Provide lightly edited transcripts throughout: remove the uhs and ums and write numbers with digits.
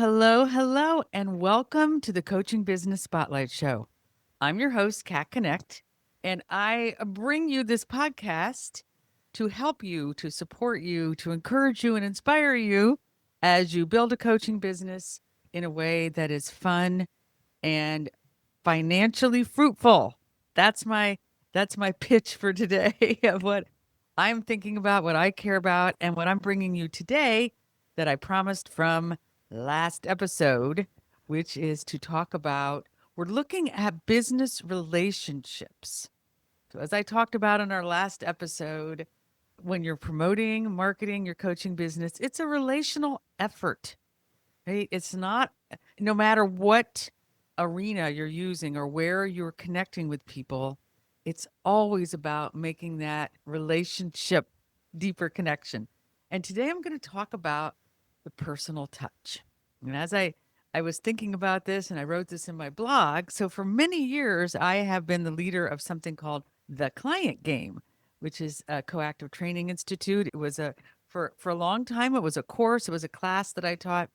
Hello, hello, and welcome to the Coaching Business Spotlight Show. I'm your host, Kat Connect, and I bring you this podcast to help you, to support you, to encourage you, and inspire you as you build a coaching business in a way that is fun and financially fruitful. That's my that's my pitch for today of what I'm thinking about, what I care about, and what I'm bringing you today that I promised from last episode, which is to talk about we're looking at business relationships. So as I talked about in our last episode, when you're promoting, marketing your coaching business, it's a relational effort. Right? It's not, no matter what arena you're using or where you're connecting with people, it's always about making that relationship deeper connection. And today I'm going to talk about the personal touch. And as I was thinking about this and I wrote this in my blog, so for many years I have been the leader of something called the Client Game, which is a Coactive Training Institute. It was a for a long time it was a course, it was a class that I taught,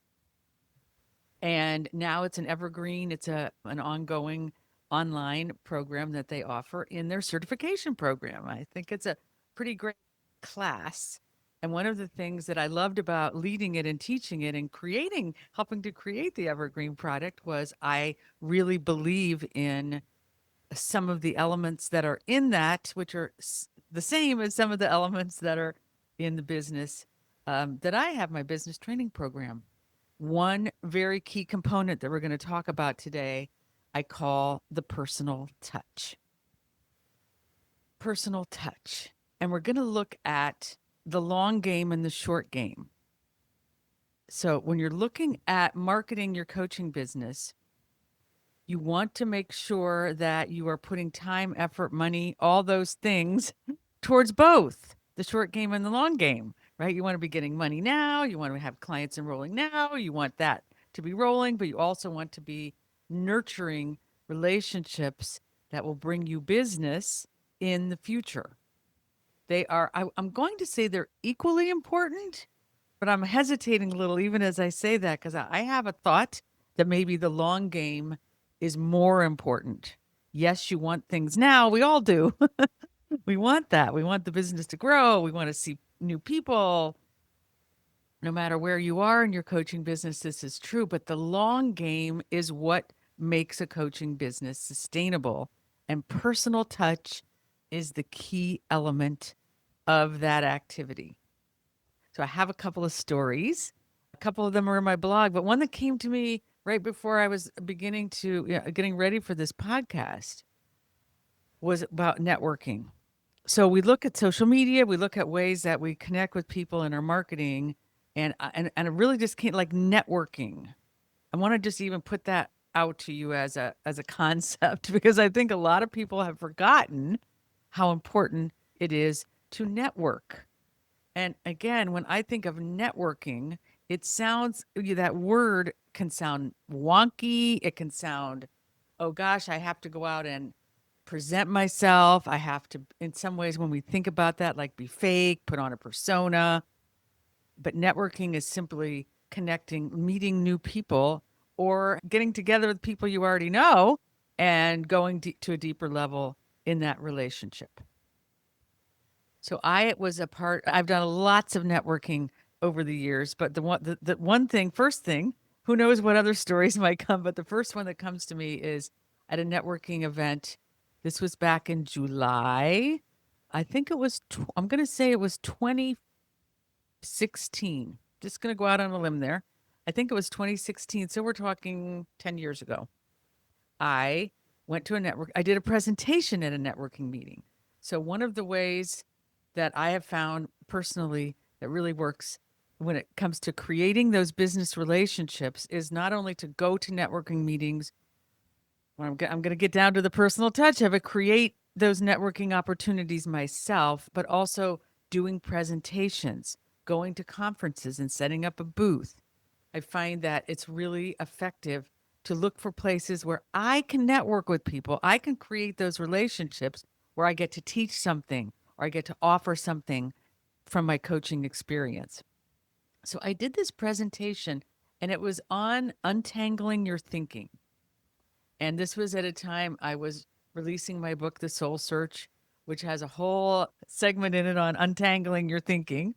and now it's an evergreen, it's an ongoing online program that they offer in their certification program. I think it's a pretty great class. And one of the things that I loved about leading it and teaching it and helping to create the evergreen product was I really believe in some of the elements that are in that, which are the same as some of the elements that are in the business that I have my business training program. One very key component that we're going to talk about today, I call the personal touch. Personal touch. And we're going to look at the long game and the short game. So, when you're looking at marketing your coaching business, you want to make sure that you are putting time, effort, money, all those things towards both the short game and the long game, right? You want to be getting money now. You want to have clients enrolling now. You want that to be rolling, but you also want to be nurturing relationships that will bring you business in the future. I'm going to say they're equally important, but I'm hesitating a little even as I say that because I have a thought that maybe the long game is more important. Yes, you want things now. We all do. We want that. We want the business to grow. We want to see new people. No matter where you are in your coaching business, this is true. But the long game is what makes a coaching business sustainable. And personal touch is the key element of that activity. So I have a couple of stories. A couple of them are in my blog, but one that came to me right before I was getting ready for this podcast was about networking. So we look at social media, we look at ways that we connect with people in our marketing, and it really just can't like networking. I want to just even put that out to you as a concept because I think a lot of people have forgotten how important it is to network. And again, when I think of networking, it sounds that word can sound wonky. It can sound, oh gosh, I have to go out and present myself. I have to, in some ways, when we think about that, like be fake, put on a persona. But networking is simply connecting, meeting new people, or getting together with people you already know and going to a deeper level in that relationship. So I was a part, I've done lots of networking over the years, but the one thing, first thing, who knows what other stories might come, but the first one that comes to me is at a networking event. This was back in July. I think it was, I'm going to say it was 2016. Just going to go out on a limb there. I think it was 2016. So we're talking 10 years ago. I went to a network, I did a presentation at a networking meeting. So one of the ways that I have found personally that really works when it comes to creating those business relationships is not only to go to networking meetings, when I'm going to get down to the personal touch of it, create those networking opportunities myself, but also doing presentations, going to conferences and setting up a booth. I find that it's really effective to look for places where I can network with people. I can create those relationships where I get to teach something or I get to offer something from my coaching experience. So I did this presentation And it was on untangling your thinking. And this was at a time I was releasing my book, The Soul Search, which has a whole segment in it on untangling your thinking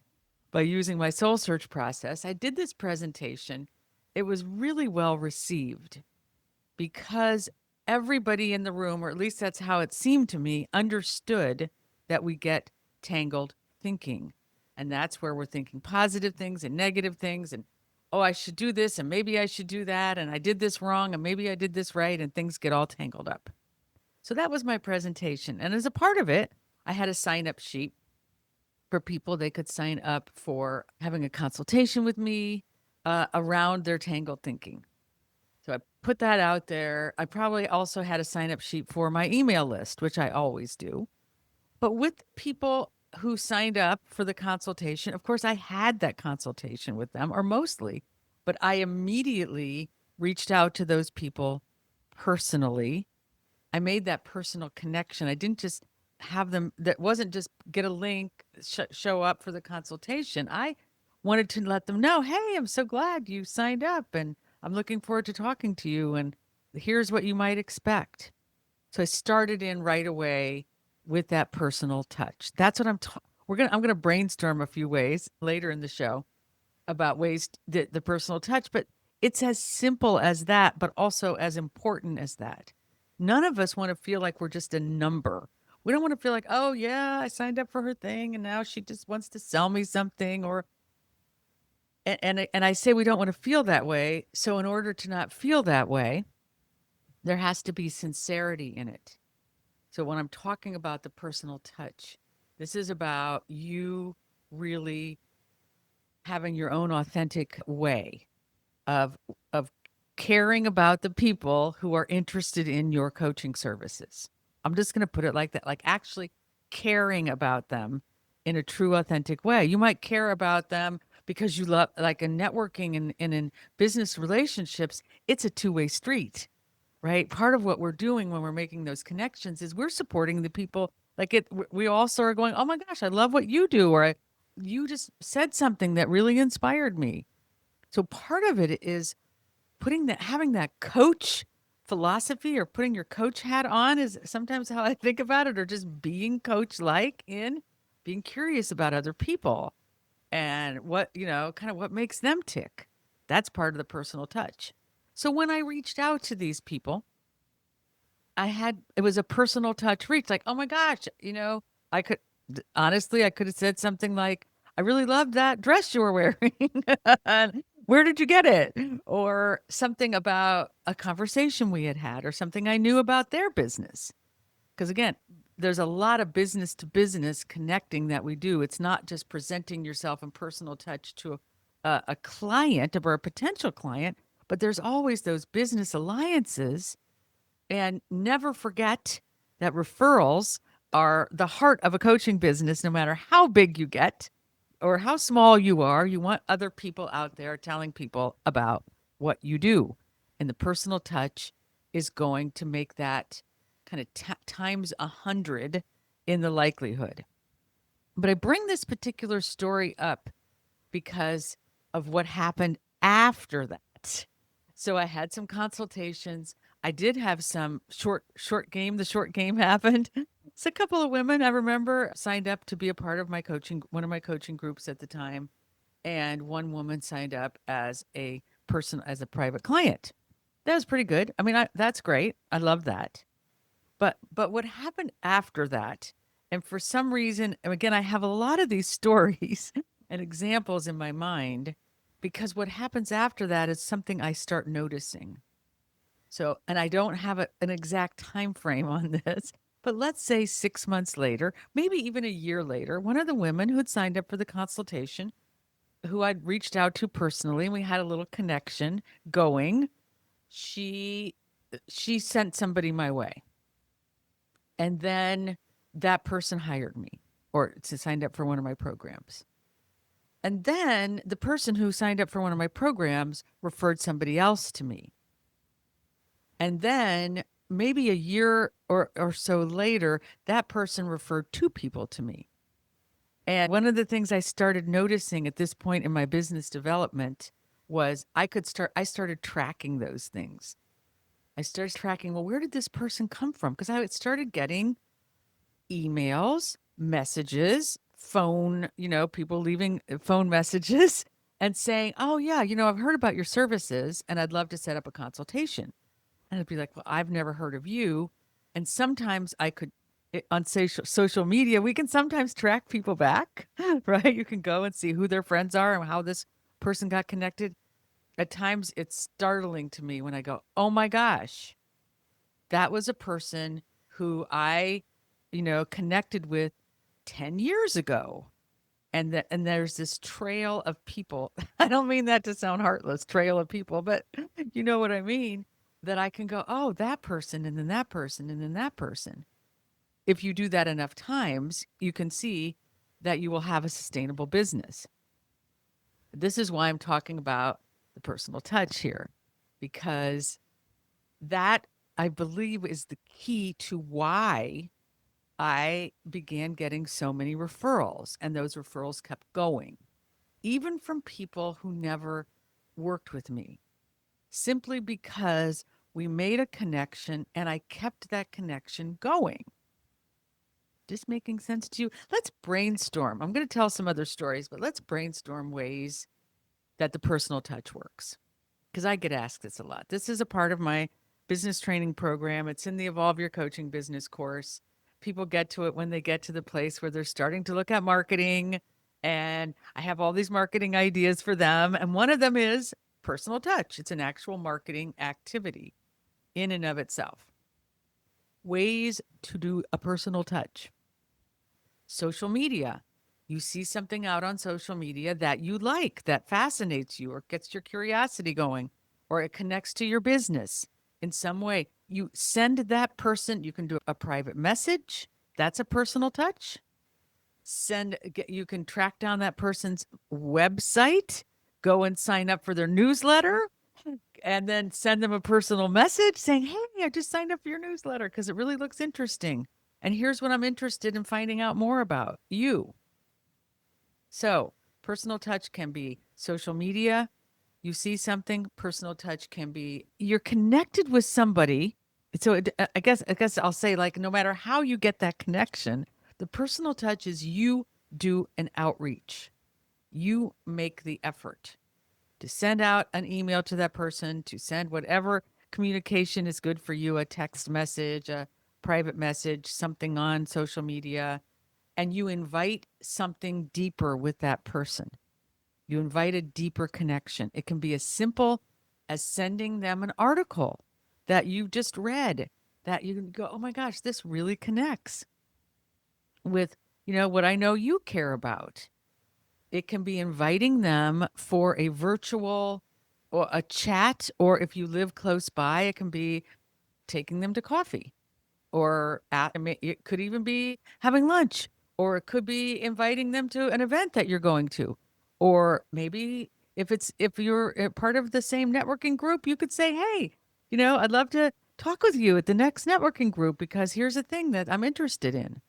by using my soul search process. I did this presentation. It was really well received because everybody in the room, or at least that's how it seemed to me, understood that we get tangled thinking. And that's where we're thinking positive things and negative things. And, oh, I should do this and maybe I should do that. And I did this wrong and maybe I did this right. And things get all tangled up. So that was my presentation. And as a part of it, I had a sign up sheet for people. They could sign up for having a consultation with me around their tangled thinking. So I put that out there. I probably also had a sign up sheet for my email list, which I always do. But with people who signed up for the consultation, of course, I had that consultation with them, or mostly, but I immediately reached out to those people personally. I made that personal connection. I didn't just have them, that wasn't just get a link, show up for the consultation. I wanted to let them know, hey, I'm so glad you signed up and I'm looking forward to talking to you. And here's what you might expect. So I started in right away with that personal touch. That's what I'm going to brainstorm a few ways later in the show about ways that the personal touch, but it's as simple as that, but also as important as that. None of us want to feel like we're just a number. We don't want to feel like, oh yeah, I signed up for her thing and now she just wants to sell me something, or and I say we don't want to feel that way. So in order to not feel that way, there has to be sincerity in it. So when I'm talking about the personal touch, this is about you really having your own authentic way of of caring about the people who are interested in your coaching services. I'm just going to put it like that, like actually caring about them in a true authentic way. You might care about them because you love, like in networking and in business relationships, it's a two-way street, right? Part of what we're doing when we're making those connections is we're supporting the people. Like we also are going, oh my gosh, I love what you do, or you just said something that really inspired me. So part of it is putting that, having that coach philosophy or putting your coach hat on is sometimes how I think about it, or just being coach like in being curious about other people and what, kind of what makes them tick. That's part of the personal touch. So when I reached out to these people, it was a personal touch reach, like, oh my gosh, I could, honestly, I could have said something like, I really loved that dress you were wearing. And where did you get it? Or something about a conversation we had had, or something I knew about their business. Because again, there's a lot of business to business connecting that we do. It's not just presenting yourself in personal touch to a client or a potential client, but there's always those business alliances. And never forget that referrals are the heart of a coaching business, no matter how big you get or how small you are. You want other people out there telling people about what you do. And the personal touch is going to make that kind of times 100 in the likelihood. But I bring this particular story up because of what happened after that. So I had some consultations. I did have some short game. The short game happened. So a couple of women I remember signed up to be a part of one of my coaching groups at the time. And one woman signed up as a as a private client. That was pretty good. I mean, that's great. I love that. But what happened after that, and for some reason, and again, I have a lot of these stories and examples in my mind, because what happens after that is something I start noticing. So, and I don't have an exact time frame on this, but let's say 6 months later, maybe even a year later, one of the women who had signed up for the consultation, who I'd reached out to personally, and we had a little connection going, she she sent somebody my way. And then that person hired me or signed up for one of my programs. And then the person who signed up for one of my programs referred somebody else to me. And then maybe a year or so later, that person referred two people to me. And one of the things I started noticing at this point in my business development was I started tracking those things. I started tracking, well, where did this person come from? Because I started getting emails, messages, phone, people leaving phone messages and saying, "Oh yeah, I've heard about your services and I'd love to set up a consultation." And I'd be like, "Well, I've never heard of you." And sometimes on social media, we can sometimes track people back, right? You can go and see who their friends are and how this person got connected. At times it's startling to me when I go, "Oh my gosh, that was a person who I, connected with 10 years ago." And there's this trail of people. I don't mean that to sound heartless, trail of people, but you know what I mean, that I can go, "Oh, that person and then that person and then that person." If you do that enough times, you can see that you will have a sustainable business. This is why I'm talking about the personal touch here, because that, I believe, is the key to why I began getting so many referrals, and those referrals kept going, even from people who never worked with me, simply because we made a connection and I kept that connection going. Just making sense to you? Let's brainstorm. I'm going to tell some other stories, but let's brainstorm ways that the personal touch works, because I get asked this a lot. This is a part of my business training program. It's in the Evolve Your Coaching Business course. People get to it when they get to the place where they're starting to look at marketing. And I have all these marketing ideas for them. And one of them is personal touch. It's an actual marketing activity in and of itself. Ways to do a personal touch. Social media. You see something out on social media that you like, that fascinates you, or gets your curiosity going, or it connects to your business in some way. You send that person, you can do a private message. That's a personal touch. You can track down that person's website, go and sign up for their newsletter, and then send them a personal message saying, "Hey, I just signed up for your newsletter because it really looks interesting. And here's what I'm interested in finding out more about you." So, personal touch can be social media. You see something, personal touch can be you're connected with somebody. So, I guess I'll say, like, no matter how you get that connection, the personal touch is you do an outreach. You make the effort to send out an email to that person, to send whatever communication is good for you, a text message, a private message, something on social media, and you invite something deeper with that person. You invite a deeper connection. It can be as simple as sending them an article that you just read, that you can go, "Oh my gosh, this really connects with, what I know you care about." It can be inviting them for a virtual or a chat, or if you live close by, it can be taking them to coffee, or I mean, it could even be having lunch, or it could be inviting them to an event that you're going to, or maybe if you're a part of the same networking group, you could say, "Hey, I'd love to talk with you at the next networking group because here's a thing that I'm interested in."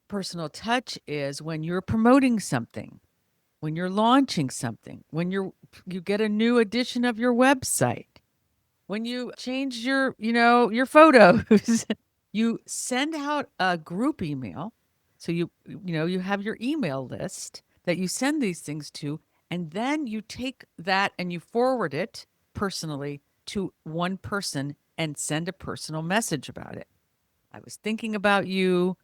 Personal touch is when you're promoting something, when you're launching something, when you get a new edition of your website, when you change your photos. You send out a group email. So you have your email list that you send these things to, and then you take that and you forward it personally to one person and send a personal message about it. "I was thinking about you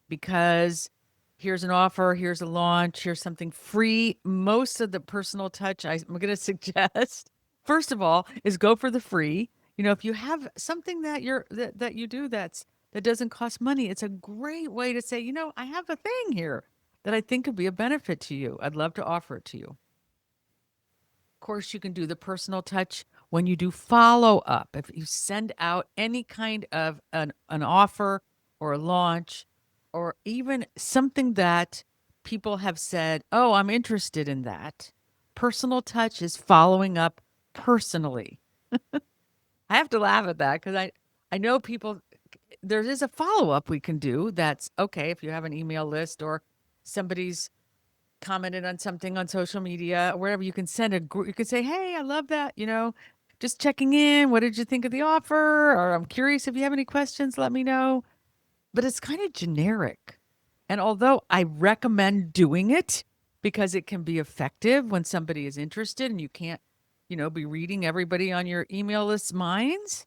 because here's an offer, here's a launch, here's something free." Most of the personal touch I'm going to suggest, first of all, is go for the free. If you have something that you do that doesn't cost money, it's a great way to say, "I have a thing here that I think could be a benefit to you. I'd love to offer it to you." Of course, you can do the personal touch when you do follow up. If you send out any kind of an offer or a launch, or even something that people have said, "Oh, I'm interested in that." Personal touch is following up personally. I have to laugh at that because I know people, there is a follow up we can do that's okay if you have an email list or somebody's commented on something on social media or wherever, you can send a group, you can say, hey, I love that, just checking in. What did you think of the offer? Or I'm curious if you have any questions, let me know. But it's kind of generic. And although I recommend doing it because it can be effective when somebody is interested and you can't, be reading everybody on your email list's minds,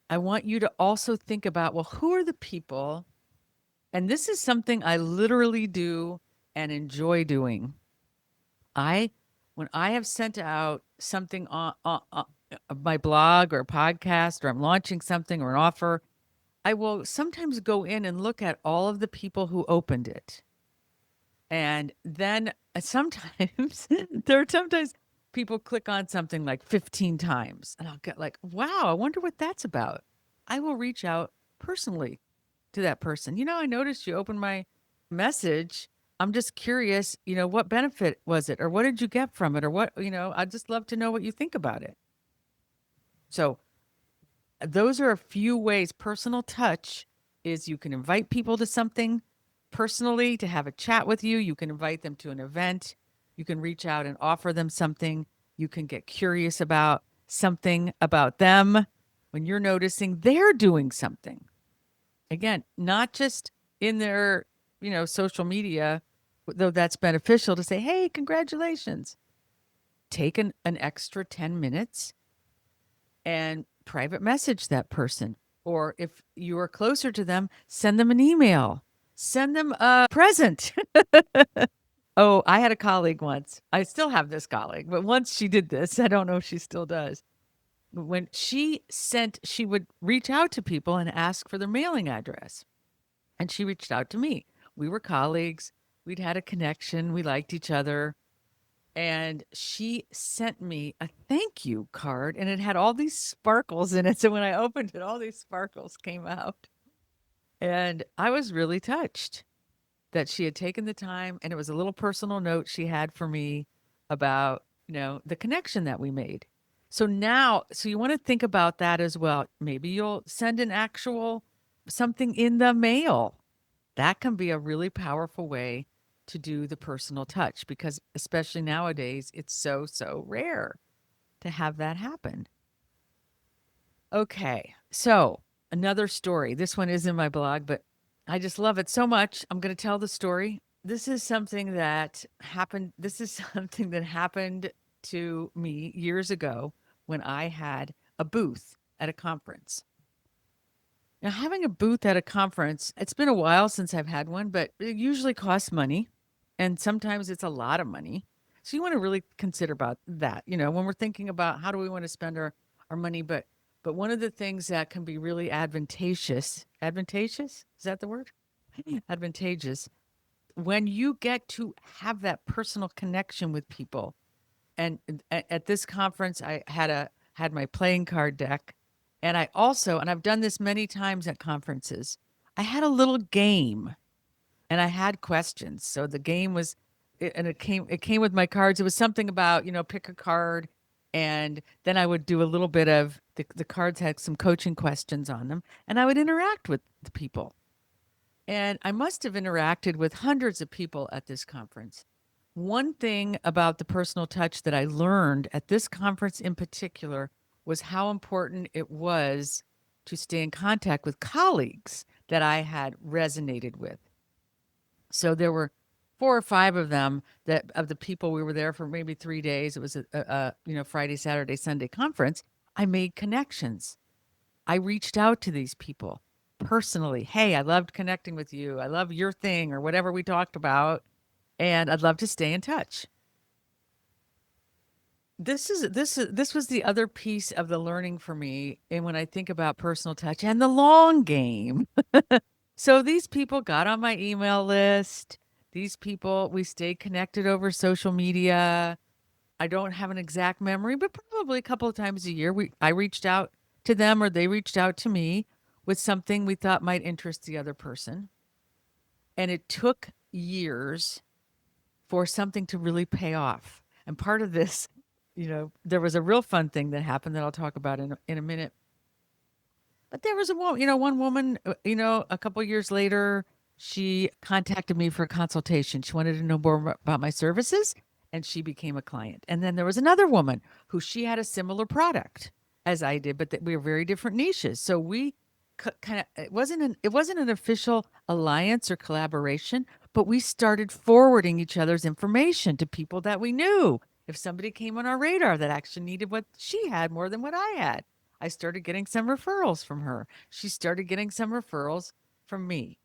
I want you to also think about, well, who are the people? And this is something I literally do and enjoy doing. I, when I have sent out something on my blog or podcast, or I'm launching something or an offer, I will sometimes go in and look at all of the people who opened it. And then sometimes there are sometimes people click on something like 15 times and I'll get like, wow, I wonder what that's about. I will reach out personally to that person. I noticed you opened my message. I'm just curious, what benefit was it or what did you get from it or what, I'd just love to know what you think about it. So those are a few ways. Personal touch is you can invite people to something personally to have a chat with you. You can invite them to an event. You can reach out and offer them something. You can get curious about something about them when you're noticing they're doing something. Again, not just in their, social media, though that's beneficial to say, hey, congratulations. Take an extra 10 minutes and private message that person. Or if you are closer to them, send them an email, send them a present. Oh, I had a colleague once. I still have this colleague, but once she did this, I don't know if she still does. When she would reach out to people and ask for their mailing address. And she reached out to me. We were colleagues. We'd had a connection. We liked each other. And she sent me a thank you card and it had all these sparkles in it. So when I opened it, all these sparkles came out. And I was really touched that she had taken the time, and it was a little personal note she had for me about, the connection that we made. So you want to think about that as well. Maybe you'll send an actual something in the mail. That can be a really powerful way to do the personal touch because especially nowadays, it's so, so rare to have that happen. Okay. So another story. This one is in my blog, but I just love it so much. I'm going to tell the story. This is something that happened. This is something that happened to me years ago when I had a booth at a conference. Now, having a booth at a conference, it's been a while since I've had one, but it usually costs money. And sometimes it's a lot of money. So you want to really consider about that, when we're thinking about how do we want to spend our money. But one of the things that can be really advantageous, is that the word? Advantageous, when you get to have that personal connection with people. And at this conference, I had my playing card deck. And and I've done this many times at conferences, I had a little game and I had questions. So the game was, and it came with my cards. It was something about, pick a card. And then I would do a little bit of the cards had some coaching questions on them and I would interact with the people. And I must have interacted with hundreds of people at this conference. One thing about the personal touch that I learned at this conference in particular was how important it was to stay in contact with colleagues that I had resonated with. So there were 4 or 5 of them that of the people we were there for maybe 3 days. It was a Friday, Saturday, Sunday conference. I made connections. I reached out to these people personally. Hey, I loved connecting with you. I love your thing or whatever we talked about, and I'd love to stay in touch. This was the other piece of the learning for me, and when I think about personal touch and the long game. So these people got on my email list. These people, we stayed connected over social media. I don't have an exact memory, but probably a couple of times a year, I reached out to them or they reached out to me with something we thought might interest the other person. And it took years for something to really pay off. And part of this, there was a real fun thing that happened that I'll talk about in a minute. But there was one woman, a couple years later, She contacted me for a consultation. She wanted to know more about my services, and she became a client. And then there was another woman who she had a similar product as I did, but that we were very different niches. So we kind of it wasn't an official alliance or collaboration, but we started forwarding each other's information to people that we knew. If somebody came on our radar that actually needed what she had more than what I had, I started getting some referrals from her. She started getting some referrals from me.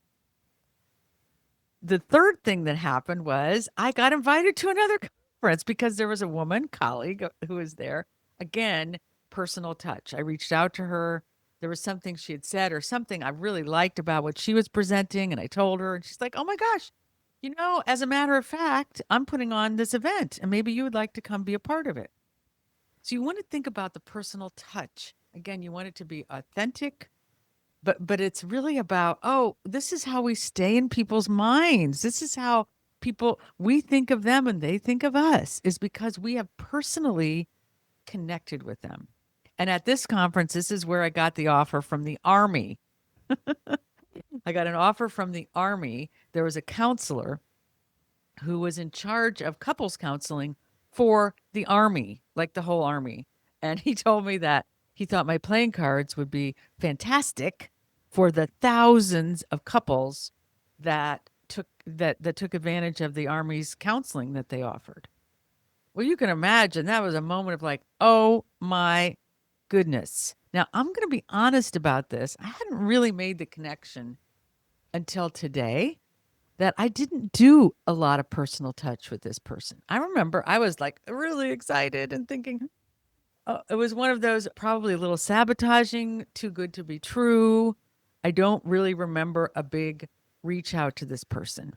The third thing that happened was I got invited to another conference because there was a woman colleague who was there. Again, personal touch. I reached out to her. There was something she had said or something I really liked about what she was presenting. And I told her, and she's like, oh my gosh, as a matter of fact, I'm putting on this event and maybe you would like to come be a part of it. So you want to think about the personal touch. Again, you want it to be authentic, but it's really about, oh, this is how we stay in people's minds. This is how people, we think of them and they think of us, is because we have personally connected with them. And at this conference, this is where I got the offer from the Army. I got an offer from the Army. There was a counselor who was in charge of couples counseling for the Army, like the whole Army. And he told me that he thought my playing cards would be fantastic for the thousands of couples that took advantage of the Army's counseling that they offered. Well, you can imagine that was a moment of like, oh my goodness. Now, I'm going to be honest about this. I hadn't really made the connection until today that I didn't do a lot of personal touch with this person. I remember I was like really excited and thinking, oh, it was one of those probably a little sabotaging, too good to be true. I don't really remember a big reach out to this person.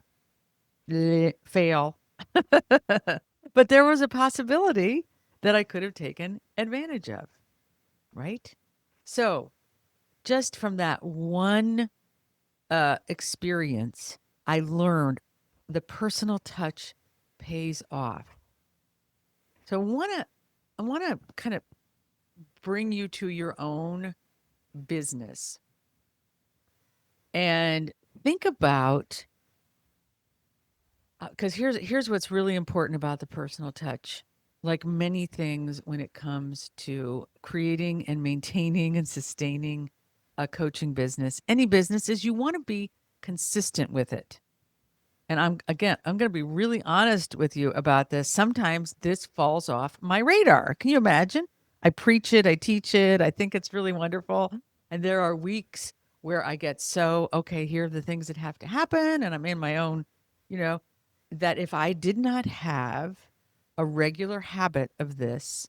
Fail. But there was a possibility that I could have taken advantage of, right? So, just from that one experience, I learned the personal touch pays off. So I want to kind of bring you to your own business and think about, because here's what's really important about the personal touch. Like many things when it comes to creating and maintaining and sustaining a coaching business, any business, is you want to be consistent with it. And I'm going to be really honest with you about this. Sometimes this falls off my radar. Can you imagine? I preach it, I teach it, I think it's really wonderful. And there are weeks where I get so, okay, here are the things that have to happen. And I'm in my own, you know, that if I did not have a regular habit of this,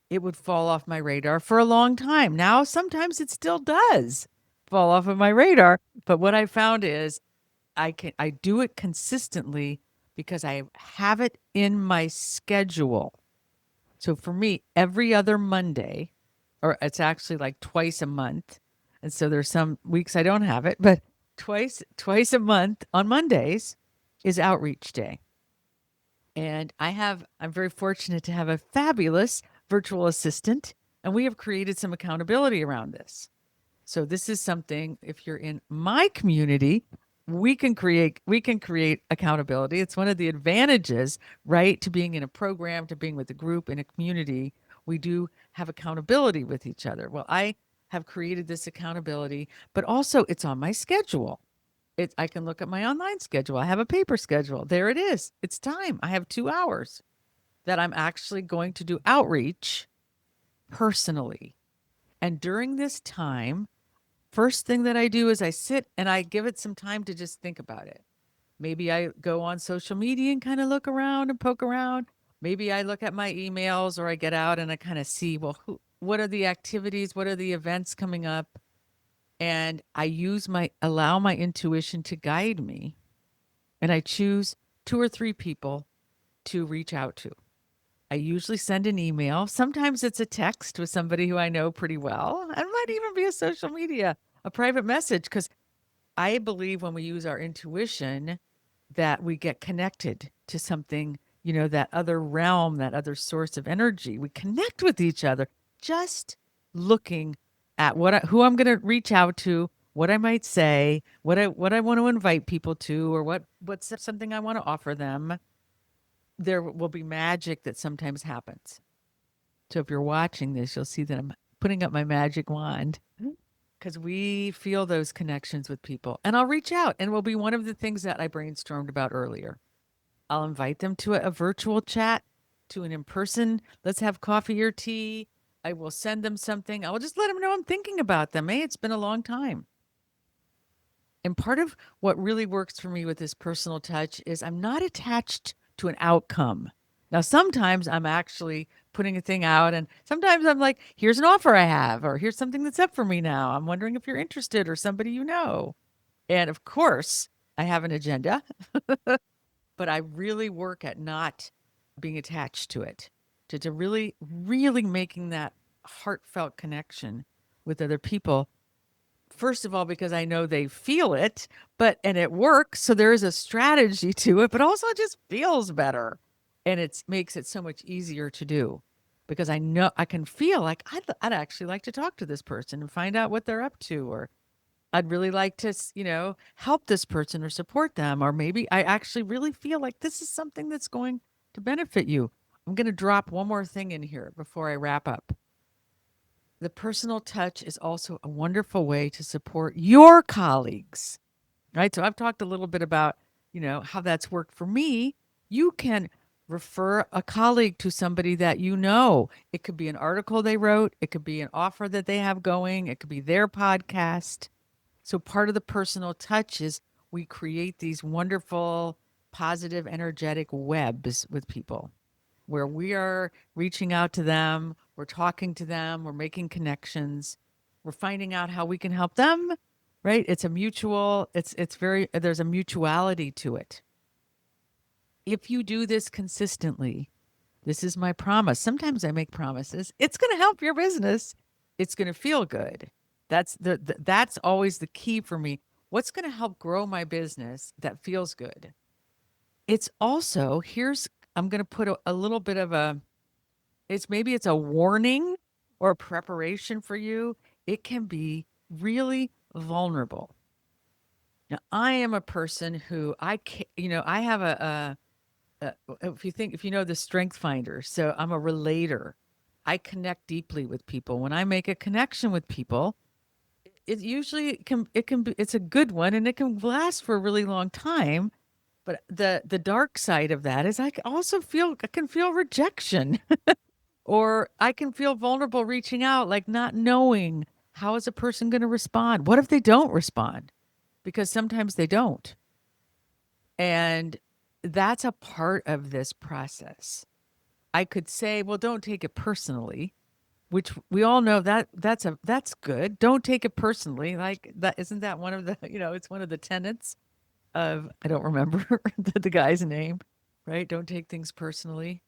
it would fall off my radar for a long time. Now, sometimes it still does fall off of my radar. But what I found is I do it consistently because I have it in my schedule. So for me, every other Monday, or it's actually like twice a month. And so there's some weeks I don't have it, but twice a month on Mondays is outreach day. And I'm very fortunate to have a fabulous virtual assistant, and we have created some accountability around this. So this is something, if you're in my community, we can create accountability. It's one of the advantages, right, to being in a program, to being with a group in a community. We do have accountability with each other. Well, I have created this accountability, but also it's on my schedule. I can look at my online schedule. I have a paper schedule. There it is. It's time. I have 2 hours that I'm actually going to do outreach personally. And during this time, first thing that I do is I sit and I give it some time to just think about it. Maybe I go on social media and kind of look around and poke around. Maybe I look at my emails or I get out and I kind of see, well, what are the activities? What are the events coming up? And allow my intuition to guide me. And I choose 2 or 3 people to reach out to. I usually send an email. Sometimes it's a text with somebody who I know pretty well. It might even be a social media, a private message, because I believe when we use our intuition that we get connected to something, that other realm, that other source of energy. We connect with each other just looking at who I'm going to reach out to, what I might say, what I want to invite people to, or what's something I want to offer them, there will be magic that sometimes happens. So if you're watching this, you'll see that I'm putting up my magic wand because we feel those connections with people. And I'll reach out and will be one of the things that I brainstormed about earlier. I'll invite them to a virtual chat, to an in person, let's have coffee or tea. I will send them something. I will just let them know I'm thinking about them. Hey, it's been a long time. And part of what really works for me with this personal touch is I'm not attached to an outcome. Now, sometimes I'm actually putting a thing out, and sometimes I'm like, here's an offer I have, or here's something that's up for me now. I'm wondering if you're interested or somebody you know. And of course, I have an agenda, but I really work at not being attached to it, to really, really making that heartfelt connection with other people. First of all, because I know they feel it, but and it works. So there is a strategy to it, but also it just feels better. And it makes it so much easier to do because I know I can feel like I'd actually like to talk to this person and find out what they're up to, or I'd really like to, help this person or support them. Or maybe I actually really feel like this is something that's going to benefit you. I'm going to drop one more thing in here before I wrap up. The personal touch is also a wonderful way to support your colleagues, right? So I've talked a little bit about, how that's worked for me. You can refer a colleague to somebody that you know. It could be an article they wrote, it could be an offer that they have going, it could be their podcast. So part of the personal touch is we create these wonderful, positive, energetic webs with people where we are reaching out to them, we're talking to them, we're making connections, we're finding out how we can help them, right? It's a mutual, it's very there's a mutuality to it. If you do this consistently, this is my promise. Sometimes I make promises. It's going to help your business. It's going to feel good. That's always the key for me. What's going to help grow my business that feels good? It's also here's I'm going to put a little bit of a maybe it's a warning or a preparation for you. It can be really vulnerable. Now, I am a person who I have if you know the strength finder, so I'm a relator. I connect deeply with people. When I make a connection with people, it usually can be it's a good one and it can last for a really long time. But the dark side of that is I can feel rejection. Or I can feel vulnerable reaching out, like not knowing how is a person going to respond? What if they don't respond? Because sometimes they don't. And that's a part of this process. I could say, well, don't take it personally, which we all know that's good. Don't take it personally. Like that isn't that one of the, it's one of the tenets of I don't remember the guy's name, right? Don't take things personally.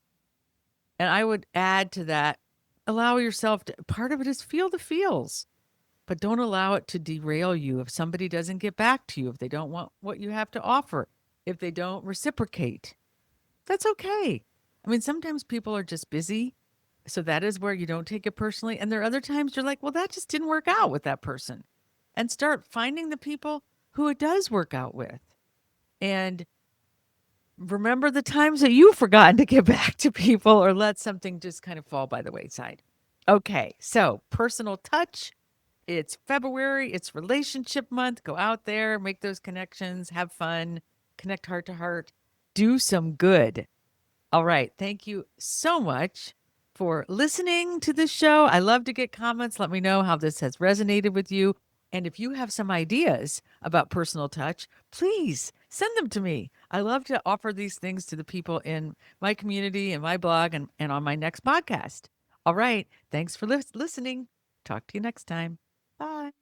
And I would add to that, allow yourself to, part of it is feel the feels, but don't allow it to derail you. If somebody doesn't get back to you, if they don't want what you have to offer, if they don't reciprocate, that's okay. I mean, sometimes people are just busy. So that is where you don't take it personally. And there are other times you're like, well, that just didn't work out with that person. And start finding the people who it does work out with. And remember the times that you've forgotten to get back to people or let something just kind of fall by the wayside. Okay, so personal touch. It's February, it's relationship month. Go out there, make those connections, have fun, connect heart to heart, do some good. All right. Thank you so much for listening to this show. I love to get comments. Let me know how this has resonated with you. And if you have some ideas about personal touch, please send them to me. I love to offer these things to the people in my community and my blog and on my next podcast. All right. Thanks for listening. Talk to you next time. Bye.